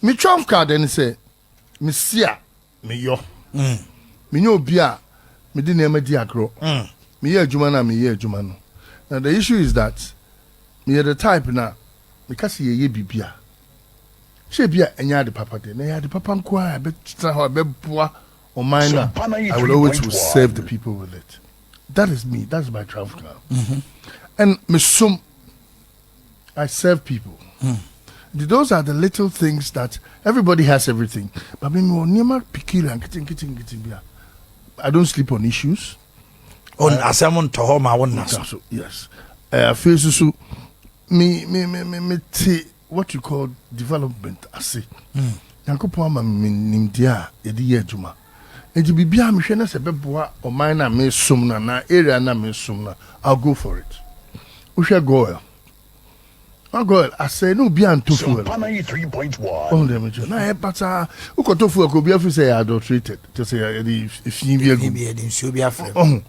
me trump card and say me sia me yo me nyo bia me di na di agro me ye adwuma na me ye adwuma no. Now the issue is that me the type na because ye bibia she bia enya de papa de na ya de papa nko a be tra ho be boa o mine na I will always will serve the people with it. That is me. That's my trump card. And me sum I serve people. Those are the little things that everybody has everything. But I don't sleep on issues. On assignment to home, I want to. Yes. So me what you call development. I say. Yankopo ma nimdia edi ejuma. Enti bibia me hwe na se beboa o man na me sum na area na me sum na I'll go for it. Uhwe goil. Goil I say no be an tofu. SOMPA 93.1. Oh dem je. Na e pata ukotofu ko bia fi say adulterated. To say if you be go. Oh.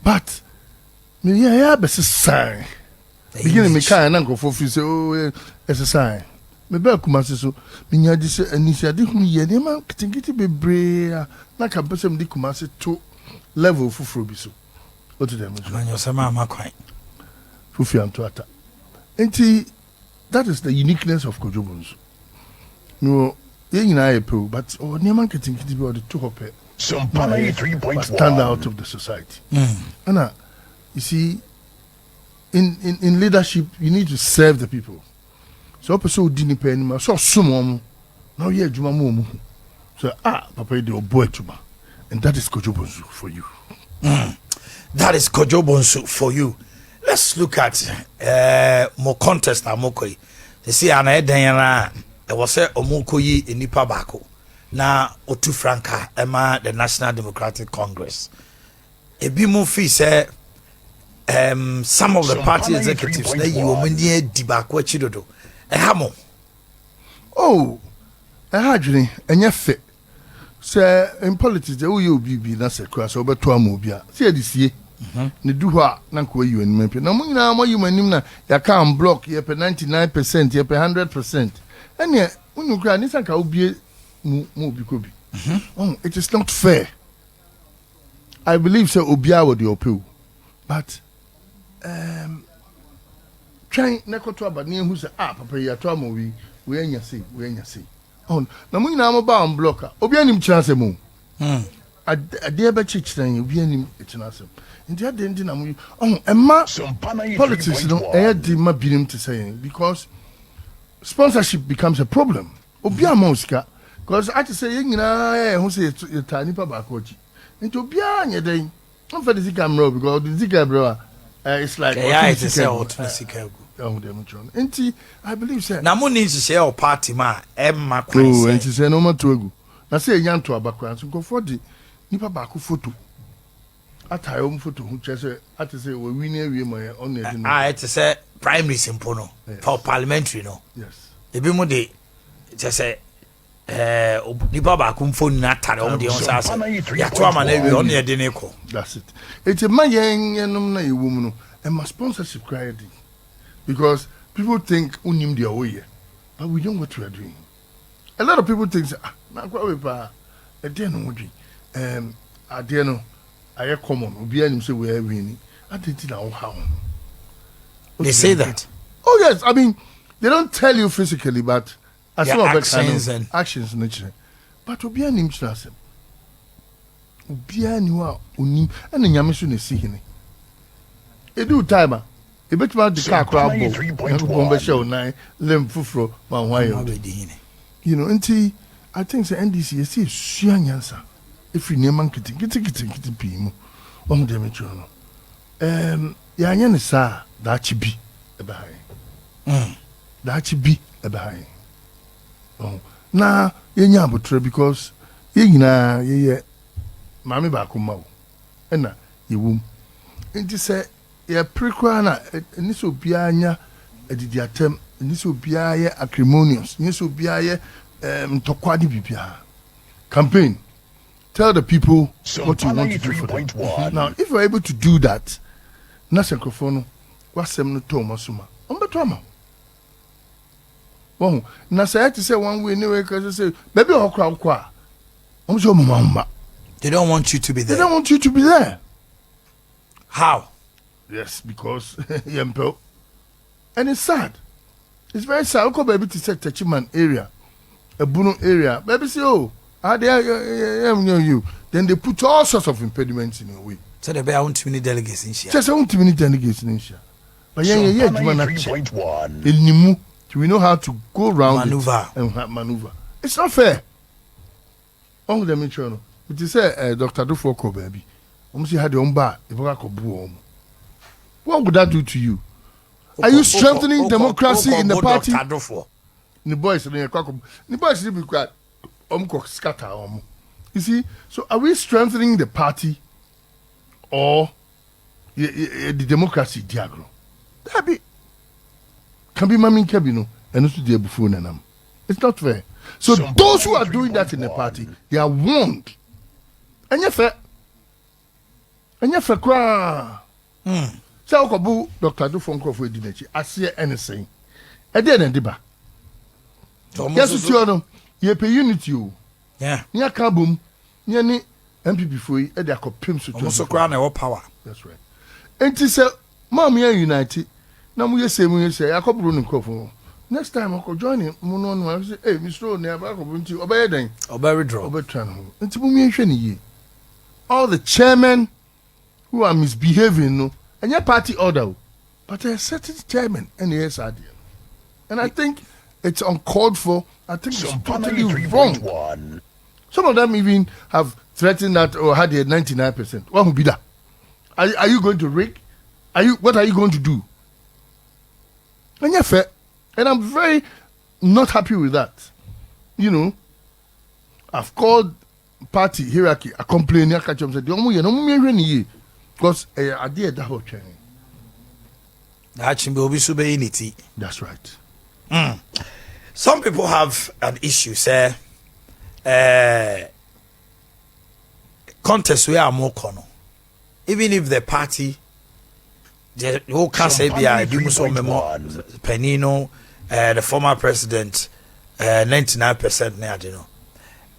But me ya be sign. Begin me kan na nkofo fi say oh it's a sign. Me be kumase so me nya di se anisiade hu ye ne ma kitingiti bebre na ka pese me di kumase to level fufuro bi so. What dem je. Man yosama amakwan. Fufi anto ata. Enti that is the uniqueness of Kojo Bonsu. No, ye nyina ye pe but ne ma kitingiti bi o de to hope. SOMPA 93.1. Stand out of the society. And you see in leadership you need to serve the people. So person di ni pe ni ma so sumom na ye adwuma mo so papa dey obo adwuma and that is Kojo Bonsu for you. That is Kojo Bonsu for you. Let's look at more contest amokoi. They see an eden na e was say omokoyi enipa bako na otu franka ema the National Democratic Congress. Ebi mo fi say some of the party executives na you omani di bako achidodo. Hamo. Oh, hadwene enye fe. Say in politics they will be na se kwa so beto amobia. See edisie. Ne du ho a na nko yi anim pe. Na mo nyina mo yi anim na ya kan block ye pe 99%, ye pe 100%. Ene unu kra ni sanka obie mu bi ko bi. It is not fair. I believe so obia wo the appeal. But try nekoto abani hu se papa ya to amowi we anya sei on na mo nyina mo ba on blocker obi anim kira se mo ade be chichiran obi anim kira se ndi ade ndi na mo emma politics no di ma binim to say because sponsorship becomes a problem obi amoska because I say yin nyina hu se tani pa ba ko ji nti obi anya den on for the zika mro because the zika bro it's like it's I believe say na mo need to say our party ma emma kwan say and say no matter egu na say yan to abakwan so go for the nipa ba ko photo atayo photo hu chese at say we win awie mo on e din it say primary simple no for parliamentary no yes ebi mo de chese nipa ba ko phone na tare o de on sa ya to ama na awie on e din ko that's it it's a man yenum na ewum no and my sponsorship cried because people think unim their way, but we don't know what we are doing. A lot of people think, na kwa we pa, no no, I common, obi anim say we are winning. I didn't know how. They say that. Oh yes, I mean they don't tell you physically, but as well as actions nature. But obi anim trust. Obi anim wa unim, and nyame so na si hene. Edu timer. E betuma the car crab bomb show nine lem fufro man why you know nti I think the NDC is sua nyansa if you neman kiti pi mu on dem cho no ya anya ne sa da chi bi e ba hai da chi bi e ba hai na yenya abotre because ye nyina ye mami ba ko mawo na ye wum nti say ya prekwa na ni so bia nya adidi atem ni so bia ye acrimonious ni so bia ye mtokwadi bibia campaign tell the people what you want to do for them. Now if you're able to do that na microphone wasem no to masuma ombeto ama Well, na say to say one way anyway because say baby okra kwa. I'm sure mama. They don't want you to be there. They don't want you to be there. How? Yes, because yempo. And it's sad. It's very sad. Oko baby to say Techiman area, a Bunu area. Baby say, oh, you. Then they put all sorts of impediments in your way. So they bear too many delegates in Shia. Just 1 minute delegates in Shia. But yeah, SOMPA 93.1. We know how to go around Maneuver. it and maneuver. It's not fair. On the mention, it is Dr. Dufoko baby. Almost you had your own bar. What would that do to you? Are you strengthening democracy in the party? The boys in the boys will be quiet. Scatter. You see, so are we strengthening the party or the democracy diagram? That be can be Mammy Cabino and also the before Nanam. It's not fair. So those who are doing that in the party, they are warned. And you're fair. And you're fair. So Okobu Dr. Dufonko for Dinechi. I see anything. I didn't deba. Yes, you know, you pay unity. Yeah. Near Kabum, near ni MPP for you, and they are compimps to also crown our power. That's right. And to say, Mammy United, now we say, I couple running coffin. Next time I could join him, Monon, I say, hey, Mr. Never, obey then, obey draw, obey Tran. And to me, all the chairmen who are misbehaving, no, and your party order, but a certain chairman and the idea. And I think it's uncalled for. I think it's totally wrong. Some of them even have threatened that or had a 99%. What will be that? Are you going to rig? What are you going to do? And you're fair. And I'm very not happy with that. You know, I've called party hierarchy a complaint. I catch them said, because I did that whole training. That's right. Some people have an issue, say, contest we are more corner. Even if the party, the whole can't be a Penino, the former president, 99% now, you know.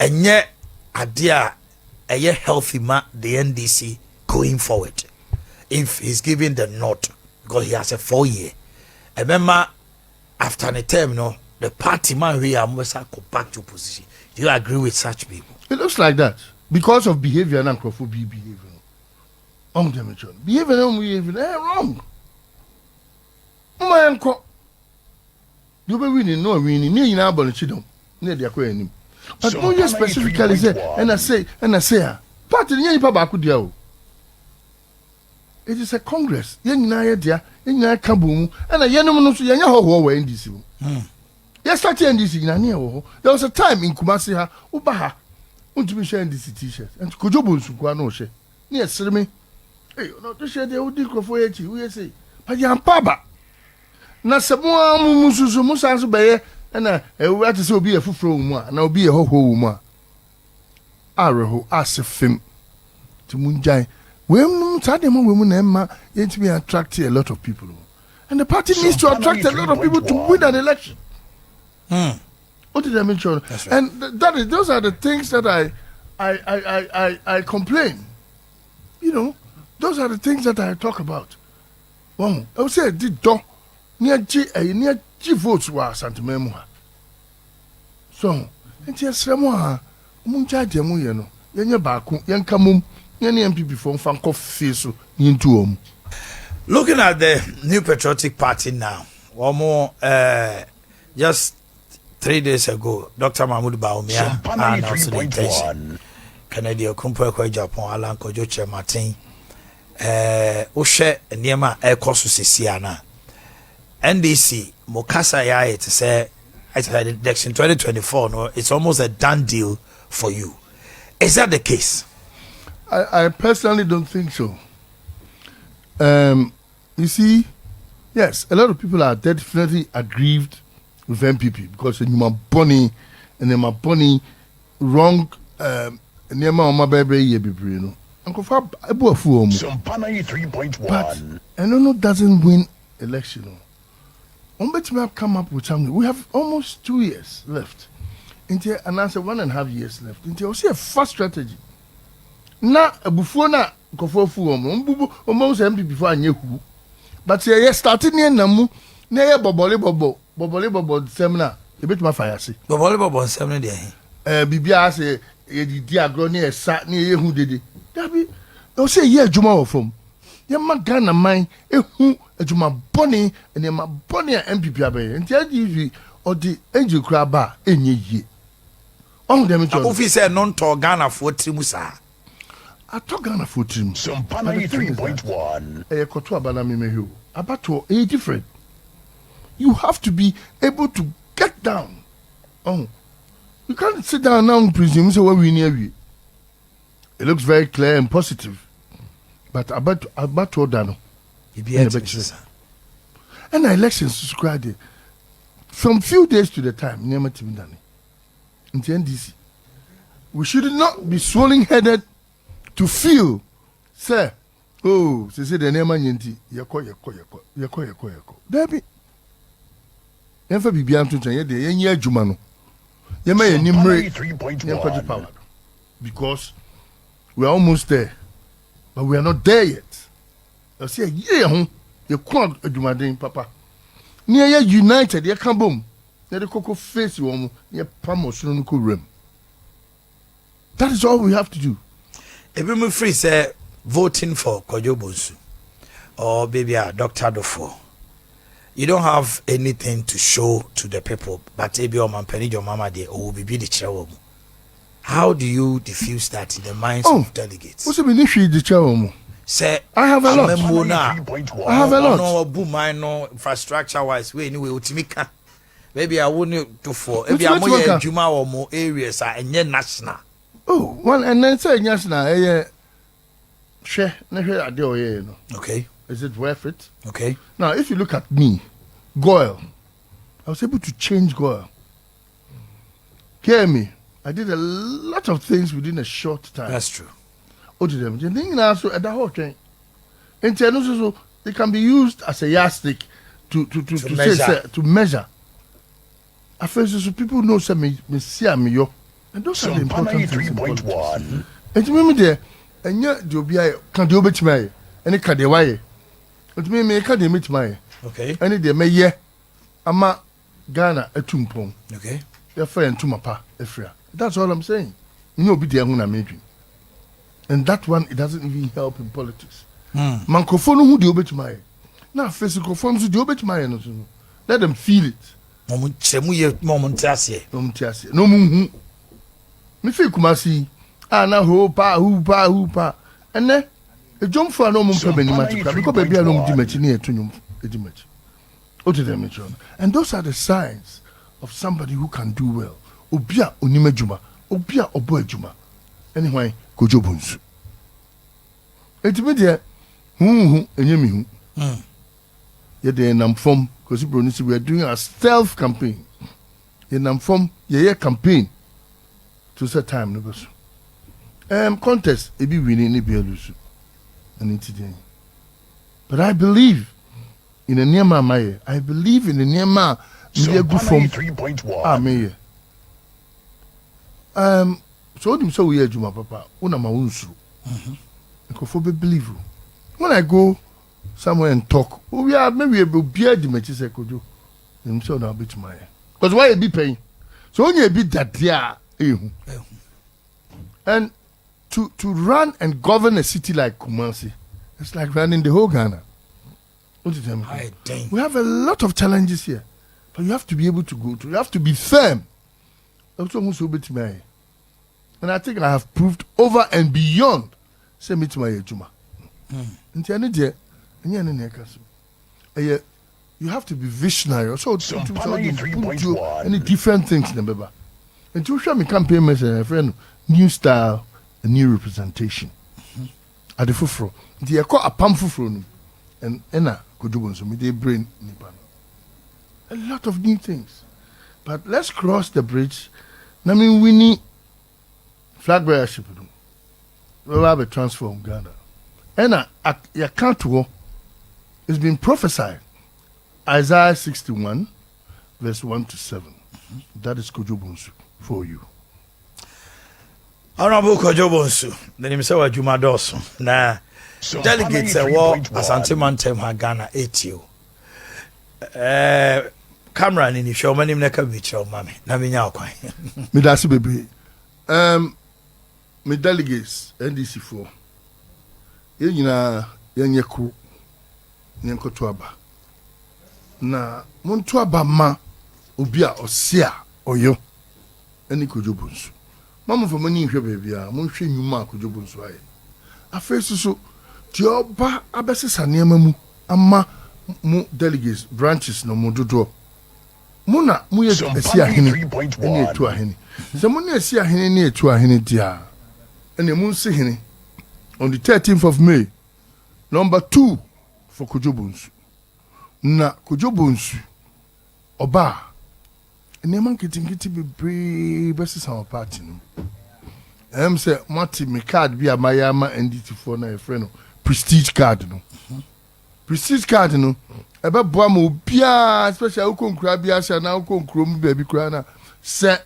And yet, idea a healthy the NDC going forward. If he's giving the nod, because he has a 4-year. Remember, after the term, no, the party man we are must go back to position. Do you agree with such people? It looks like that because of behavior and behavior. Behavior wrong. You be winning, no winning. Near in our bonnet, near the aquarium. But no, you specifically say, and I say, party the young papa could do. It is a congress. Young Naya, dear, young Naya Kaboom, and a young woman to young who were in this. Yes, starting in this. There was a time in Kumasi, Ubaha, want to be sharing this t-shirt, and Kojo Bonsu, Guano, yes, sir, me. Hey, not to share the old dick of Wachi, we say, but young Papa. Nasamoa Musu Musansu Bay, and I want to be a fool from one, and I'll be a whole woman. Araho, as a film to Munjai. Women, women, Emma, yet to be attracting a lot of people. And the party needs to attract a lot of people to win an election. What did I mention? Right. And those are the things that I complain. You know, those are the things that I talk about. Well, I would say did do near G votes were Santa Memoa. So, and yes, Samoa, Munja Jamu, Yanya Baku, Yankamum, Yanni MPP from Fanko Fiso into him. Looking at the New Patriotic Party now, one more, just 3 days ago, Dr. Mahmoud Baumia announced the intention. Canadian Kumpo Japan, Alan Kojo Martin, Oshe, Niema Air Cosus Siana, NDC, Mokasa Yai to say, I said election 2024, no, it's almost a done deal for you. Is that the case? I personally don't think so. You see, yes, a lot of people are definitely aggrieved with MPP because you are bunny and then my bunny wrong. Near my baby, you know. Uncle Fab, I bought for SOMPA 93.1. But Enono doesn't win election. Bet me have come up with something. We have almost 2 years left. And I said 1.5 years left. I see a fast strategy. Now, before na kofofu almost empty before I knew who. But yeah, starting near Namu, near Boboli seminar. You bet my fire see. Boboli seminar there. Bibia say, you diagroni a sat near who did it. Dabi, you say, yeah, Juma from. Yama Ghana mine, who a Juma Bonnie and Yama Bonnie and MPP and tell you or the angel crab in ye. Oh, them officer non to Ghana for Trimusa. I talk Ghana for Trim. SOMPA 93.1. A Kotua Banami Abato, a different. You have to be able to get down. Oh, you can't sit down now and presume so when we near you. It looks very clear and positive. But Abato Dano. And the elections subscribed from few days to the time, near Matimidani. In the NDC. We should not be swelling headed to feel, sir, oh, she said the name Yanti, Yako. Debbie. Never be beyond to tell the year Jumano. You may enumerate power because we are almost there, but we are not there yet. I say, yeah, you can't do papa. Near united, you come boom. Near the cocoa face, you near Pamos, rim. That is all we have to do. If we free say voting for Kojo Bonsu or maybe a Dr. Dofo, you don't have anything to show to the people, but maybe your man penny your mama there or will be the chair. How do you diffuse that in the minds of delegates? What's the issue the chair? Say I have a lot. I have a lot. No boom, I know infrastructure wise. We anyway, Utimika. Maybe I wouldn't do for. Maybe I'm more Juma or more areas are and national. Oh, one and then say yes now. Share, never a deal. Okay. Is it worth it? Okay. Now, if you look at me, Goyle, I was able to change Goyle. Hear me. I did a lot of things within a short time. That's true. Oh, to them. The thing now, so at the whole train, and so they can be used as a yardstick to measure. Say, to measure. I feel so people know some me see me yo. And those are the important things in politics. And to me there, and yet the OBI can do bit me, and it can de why. But me can de meet my. Okay. And it de me ye, ama Ghana a tumpong. Okay. Your friend to my pa, Efria. That's all I'm saying. You know, be the young making. And that one, it doesn't even help in politics. Mancophone who do bit my. Now, physical forms do bit my. Let them feel it. No Me feel Kumasi. Na ho pa. And then a jump for no more because baby I don't dimach near to you. And those are the signs of somebody who can do well. Obia Onimejuma, Obia Oboejuma. Anyway, Kojo Bonsu. It's me there. And you yet they nam from because we are doing a stealth campaign. You nam from your campaign to set time no go. Contest e be winning e be lose. And it's there. But I believe in the Nema Maye. I believe in the Nema media good form. 3.1. Maye. So them so we Juma papa. Una ma unsu. Because be believe. When I go somewhere and talk, we are maybe a beard the matches Kojo. Them so now bit my. Because why you be paying? So only a bit that there. And to run and govern a city like Kumasi, it's like running the whole Ghana. What do you tell me? We have a lot of challenges here, but you have to be able to go through. You have to be firm. And I think I have proved over and beyond. Say me to my Juma. You have to be visionary. So any different things. And to show me campaign message, friend, new style, a new representation. At the fufro, they call a pam fufro, and Enna Kojo Bonsu, me they bring Nipan. A lot of new things, but let's cross the bridge. I mean, we need flag bearership. We'll have a transfer from Ghana. Enna, you can't go. It's been prophesied Isaiah 61, verse 1 to 7. That is Kojo Bonsu for you. Honorable Kojo Bonsu, the name is Juma Dawson. Now, delegates a war Asante Mantem Ghana 80. Camera ni show many neka bicho mami. Na minya okwan. Me dasi baby. Me delegates NDC4. Ye nyina yenye kru. Nyenko tuaba. Na muntu aba ma obi a osia oyo. Eni Kojo Bonsu. Mamu for mani hwe baby a mo hwe nwuma Kojo Bonsu aye. Afesu so ti oba abesesa niam mu ama mu delegates branches no mu dodo. Muna mu ye esi ahene eni etu ahene. Se mu na esi ahene ni etu ahene dia. Ene mu nsi hene on the 13th of May. Number 2 for Kojo Bonsu. Na Kojo Bonsu oba ene man kitingiti bebre besesa our party no. Say Marty me card bi amayama NDT4 na e friend no prestige card no. Prestige card no ebe boa ma obia especially ukonkura bia sha na ukonkuro mu baabi kura na se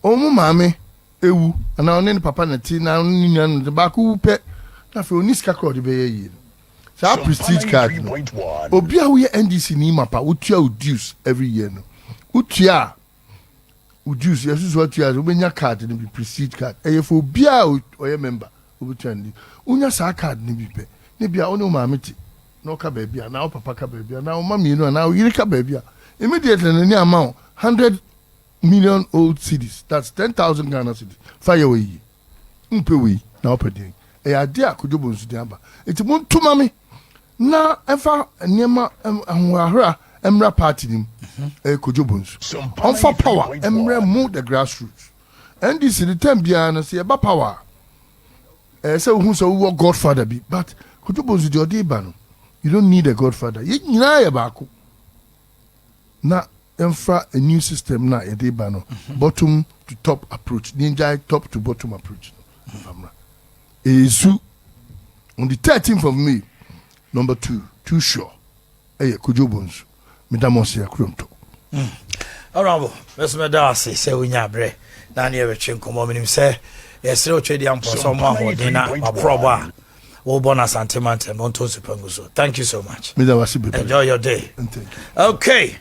omu maame ewu na one ne papa na ti na nnya no ba ku pe na fe oni ska card be ye sa prestige card no obia wo ye NDC ni mapa utua udues every year no utua udues yesu what you obenya card no be prestige card e for obia oye member obutua ndi unya sa card ni bi pe ne bia one maame ti no ka baby na papa ka baby na mama you know na yiri ka baby immediately na ni amount 100 million old cities, that's 10,000 Ghana cedis fire away mpe we na opedin e ade a Kojo Bonsu di aba enti mon tuma me na efa niema ahwahra emra party nim Kojo Bonsu on for power emra move the grassroots and this the time bia na se eba power say who so we godfather be but Kojo Bonsu di ode ba no. You don't need a godfather. You nyina bako. Na emfa a new system na e dey ba no. Bottom to top approach. Ninja top to bottom approach. Ezu on the 13th of May, number 2, too sure. Kojo Bonsu. Madam Osia Krumto. Honorable, Mr. Medasi, say we nyabre. Na ne we twen komo minim say yes ro twedi ampo so mo ahode na aproba. Bonus Asante Mantem, Bonsu. Thank you so much. Enjoy your day. And thank you. Okay.